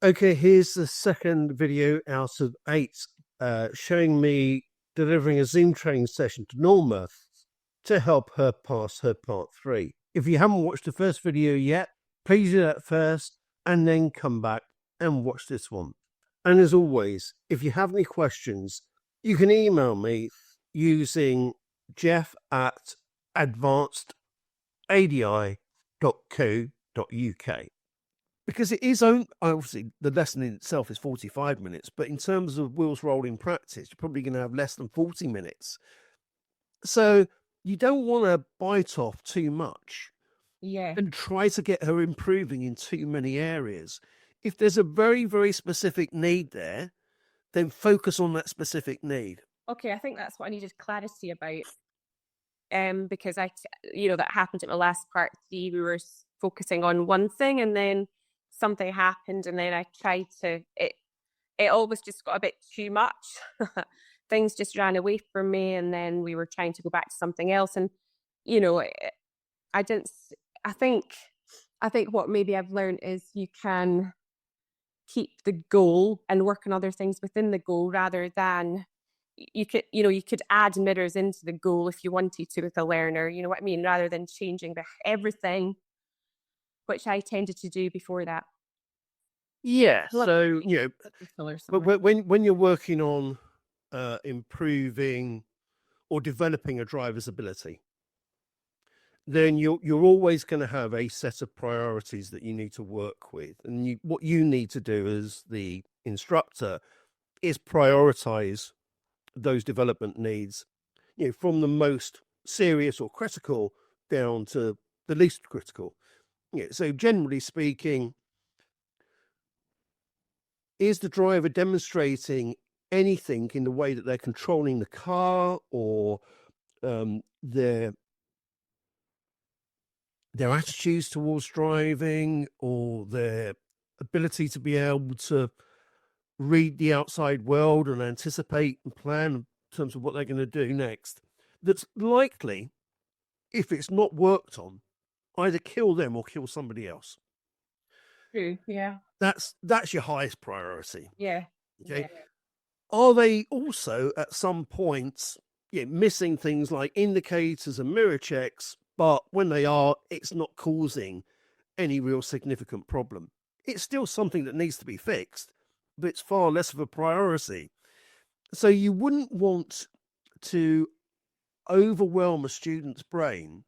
Okay, here's the second video out of 8, showing me delivering a Zoom training session to Norma to help her pass her part 3. If you haven't watched the first video yet, please do that first and then come back and watch this one. And as always, if you have any questions, you can email me using jeff@advancedadi.co.uk. Because it is obviously the lesson in itself is 45 minutes, but in terms of wheels rolling practice, you're probably going to have less than 40 minutes. So you don't want to bite off too much and try to get her improving in too many areas. If there's a very, very specific need there, then focus on that specific need. Okay, I think that's what I needed clarity about. Because that happened at my last part 3. We were focusing on one thing, and then something happened, and then I tried to. It always just got a bit too much. Things just ran away from me, and then we were trying to go back to something else, and I didn't. I think what maybe I've learned is you can keep the goal and work on other things within the goal rather than you could add mirrors into the goal if you wanted to with a learner, you know what I mean, rather than changing everything, which I tended to do before that. Yeah. So, but when you're working on improving or developing a driver's ability, then you're always going to have a set of priorities that you need to work with. And what you need to do as the instructor is prioritize those development needs, from the most serious or critical down to the least critical. So generally speaking, is the driver demonstrating anything in the way that they're controlling the car or their attitudes towards driving or their ability to be able to read the outside world and anticipate and plan in terms of what they're going to do next, that's likely, if it's not worked on, either kill them or kill somebody else. True. Yeah. That's your highest priority. Yeah. Okay. Yeah. Are they also at some points missing things like indicators and mirror checks, but when they are, it's not causing any real significant problem? It's still something that needs to be fixed, but it's far less of a priority. So you wouldn't want to overwhelm a student's brain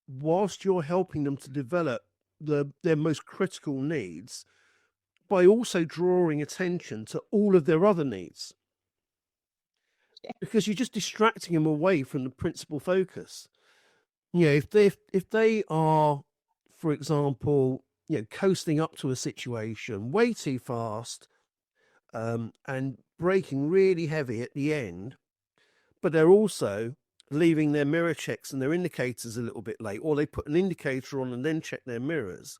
whilst you're helping them to develop their most critical needs by also drawing attention to all of their other needs, because you're just distracting them away from the principal focus. If they are, for example, coasting up to a situation way too fast, and braking really heavy at the end, but they're also leaving their mirror checks and their indicators a little bit late, or they put an indicator on and then check their mirrors,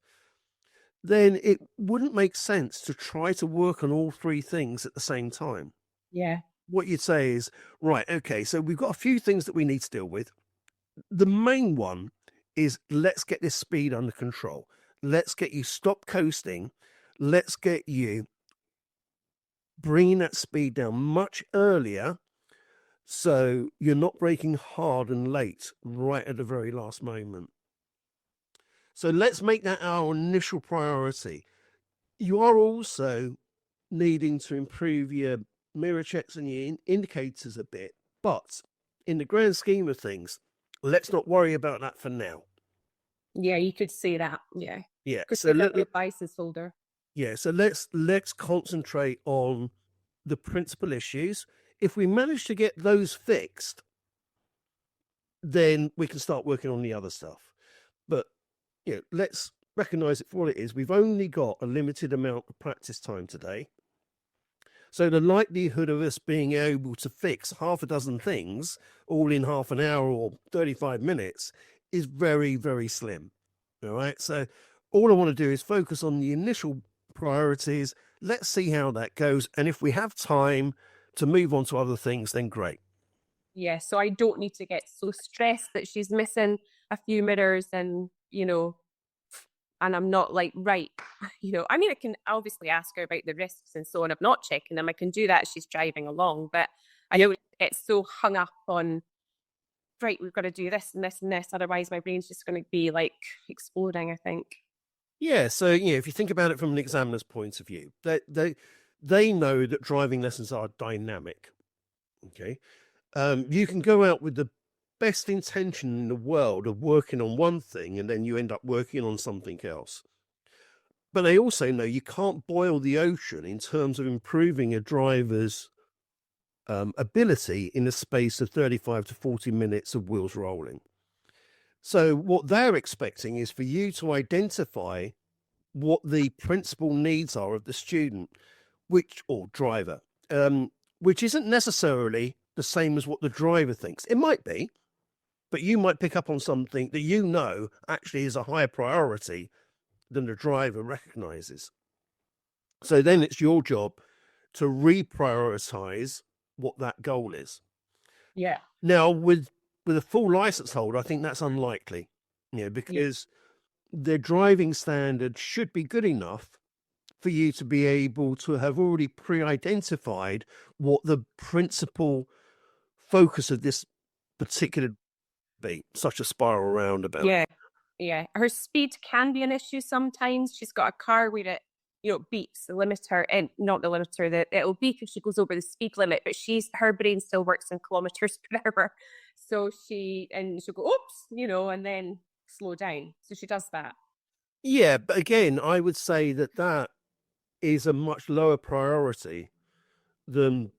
then it wouldn't make sense to try to work on all three things at the same time. Yeah. What you'd say is, right, okay, so we've got a few things that we need to deal with. The main one is, let's get this speed under control. Let's get you stop coasting. Let's get you bringing that speed down much earlier, so you're not braking hard and late right at the very last moment. So let's make that our initial priority. You are also needing to improve your mirror checks and your indicators a bit, but in the grand scheme of things, let's not worry about that for now. Yeah, you could say that. Yeah. Yeah. So devices holder. Yeah. So let's concentrate on the principal issues. If we manage to get those fixed, then we can start working on the other stuff. But let's recognize it for what it is. We've only got a limited amount of practice time today. So the likelihood of us being able to fix half a dozen things all in half an hour or 35 minutes is very, very slim. All right. So all I want to do is focus on the initial priorities. Let's see how that goes. And if we have time to move on to other things, then great. Yeah. So I don't need to get so stressed that she's missing a few mirrors and, and I'm not like, right, I mean, I can obviously ask her about the risks and so on of not checking them. I can do that as she's driving along, but I know it's so hung up on, right, we've got to do this and this and this. Otherwise, my brain's just going to be like exploding, I think. Yeah, so if you think about it from an examiner's point of view, they know that driving lessons are dynamic. Okay, you can go out with the best intention in the world of working on one thing, and then you end up working on something else. But they also know you can't boil the ocean in terms of improving a driver's ability in the space of 35 to 40 minutes of wheels rolling. So what they're expecting is for you to identify what the principal needs are of the student, or driver, which isn't necessarily the same as what the driver thinks. It might be, but you might pick up on something that actually is a higher priority than the driver recognizes. So then it's your job to reprioritize what that goal is. Yeah. Now, with a full license holder, I think that's unlikely, because their driving standard should be good enough for you to be able to have already pre-identified what the principal focus of this particular be, such a spiral roundabout. Yeah. Yeah. Her speed can be an issue sometimes. She's got a car where it, beeps the limiter, and not the limiter, that it'll beep if she goes over the speed limit, but her brain still works in kilometers per hour. So she'll go, oops, and then slow down. So she does that. Yeah, but again, I would say that is a much lower priority than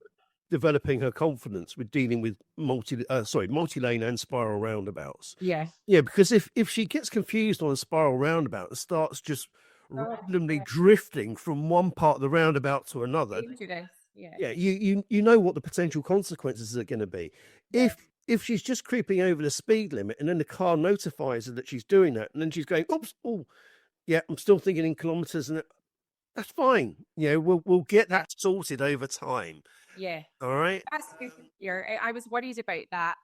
developing her confidence with dealing with multi-lane and spiral roundabouts. Yeah. Yeah, because if she gets confused on a spiral roundabout and starts just randomly drifting from one part of the roundabout to another, Dangerous. Yeah. yeah, you know what the potential consequences are going to be. Yeah. If she's just creeping over the speed limit and then the car notifies her that she's doing that, and then she's going, oops, oh, yeah, I'm still thinking in kilometers, and that's fine. We'll get that sorted over time. Yeah. All right. That's good to hear. I was worried about that,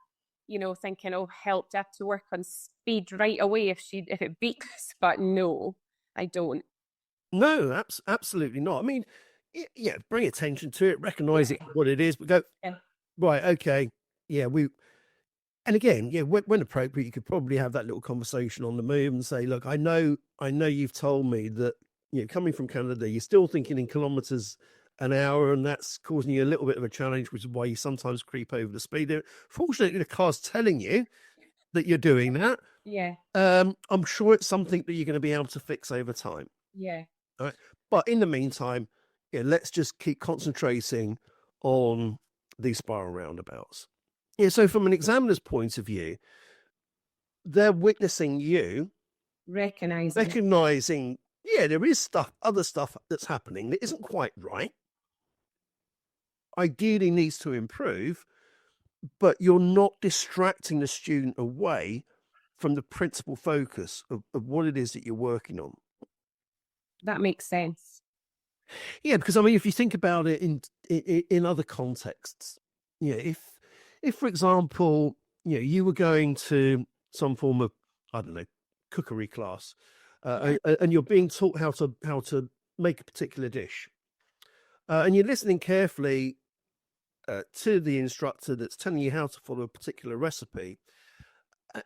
thinking, oh, help, I have to work on speed right away if it beeps. But no, I don't. No, absolutely not. I mean, yeah, bring attention to it, recognize it what it is, but go, Yeah. right, okay, yeah, and again, yeah, when appropriate, you could probably have that little conversation on the move and say, look, I know you've told me that, coming from Canada, you're still thinking in kilometers an hour, and that's causing you a little bit of a challenge, which is why you sometimes creep over the speed limit. Fortunately, the car's telling you that you're doing that. Yeah. I'm sure it's something that you're going to be able to fix over time. Yeah. All right. But in the meantime, let's just keep concentrating on these spiral roundabouts. Yeah, so from an examiner's point of view, they're witnessing you, recognizing, there is other stuff that's happening that isn't quite right. Ideally needs to improve, but you're not distracting the student away from the principal focus of what it is that you're working on. That makes sense. Yeah, because I mean, if you think about it in other contexts, if for example, you were going to some form of, I don't know, cookery class, and you're being taught how to make a particular dish, and you're listening carefully to the instructor that's telling you how to follow a particular recipe,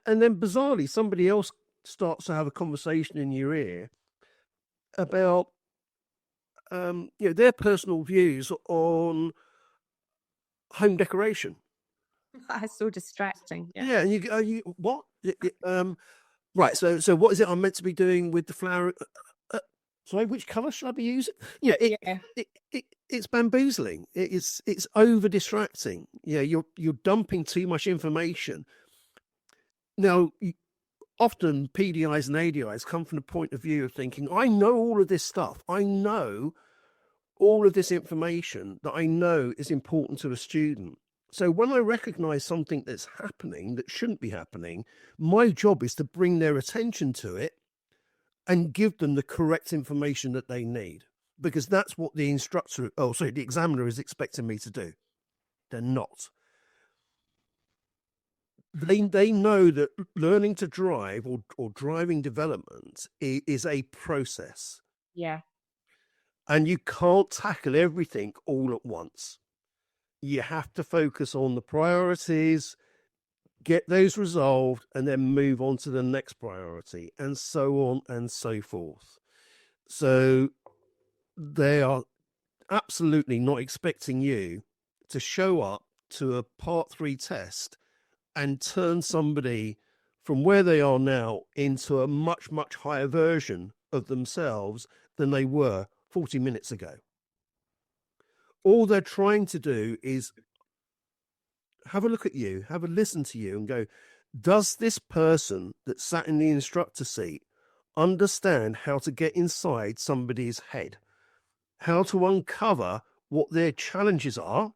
and then bizarrely somebody else starts to have a conversation in your ear about their personal views on home decoration. That's so distracting. Yeah, and you what? Right. So what is it I'm meant to be doing with the flour? Sorry, which colour should I be using? Yeah, it's bamboozling. It's over distracting. Yeah, you're dumping too much information. Now, often PDIs and ADIs come from the point of view of thinking, I know all of this stuff. I know all of this information that I know is important to a student. So when I recognize something that's happening that shouldn't be happening, my job is to bring their attention to it and give them the correct information that they need, because that's what the examiner is expecting me to do. They're not. They know that learning to drive or driving development is a process, Yeah. and you can't tackle everything all at once. You have to focus on the priorities, get those resolved, and then move on to the next priority, and so on and so forth. So they are absolutely not expecting you to show up to a part three test and turn somebody from where they are now into a much, much higher version of themselves than they were 40 minutes ago. All they're trying to do is have a look at you, have a listen to you, and go, does this person that sat in the instructor seat understand how to get inside somebody's head, how to uncover what their challenges are,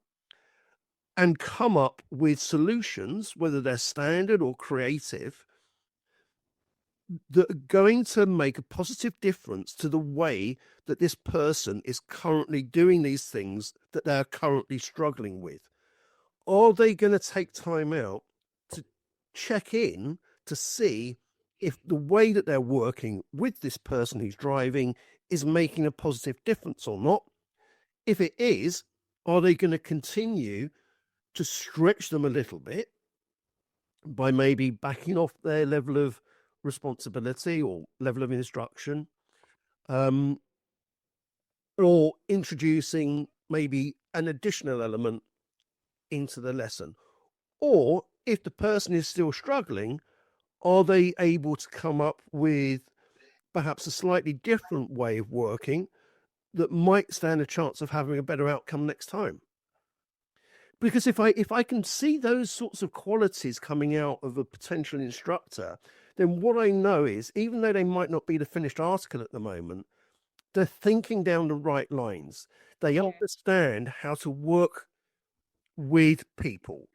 and come up with solutions, whether they're standard or creative, that are going to make a positive difference to the way that this person is currently doing these things that they're currently struggling with? Are they going to take time out to check in to see if the way that they're working with this person who's driving is making a positive difference or not? If it is, are they going to continue to stretch them a little bit by maybe backing off their level of responsibility or level of instruction, um, or introducing maybe an additional element into the lesson? Or if the person is still struggling, are they able to come up with perhaps a slightly different way of working that might stand a chance of having a better outcome next time? Because if I can see those sorts of qualities coming out of a potential instructor, then what I know is, even though they might not be the finished article at the moment, they're thinking down the right lines. They understand how to work with people,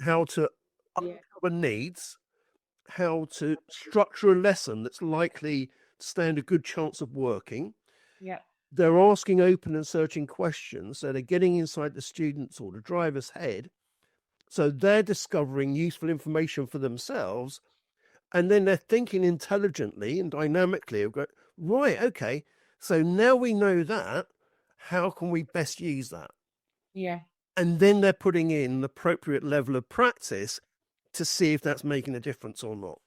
how to uncover needs, how to structure a lesson that's likely to stand a good chance of working. Yeah. They're asking open and searching questions, so they're getting inside the student's or the driver's head. So they're discovering useful information for themselves, and then they're thinking intelligently and dynamically of right, okay, so now we know that, how can we best use that? Yeah. And then they're putting in the appropriate level of practice to see if that's making a difference or not.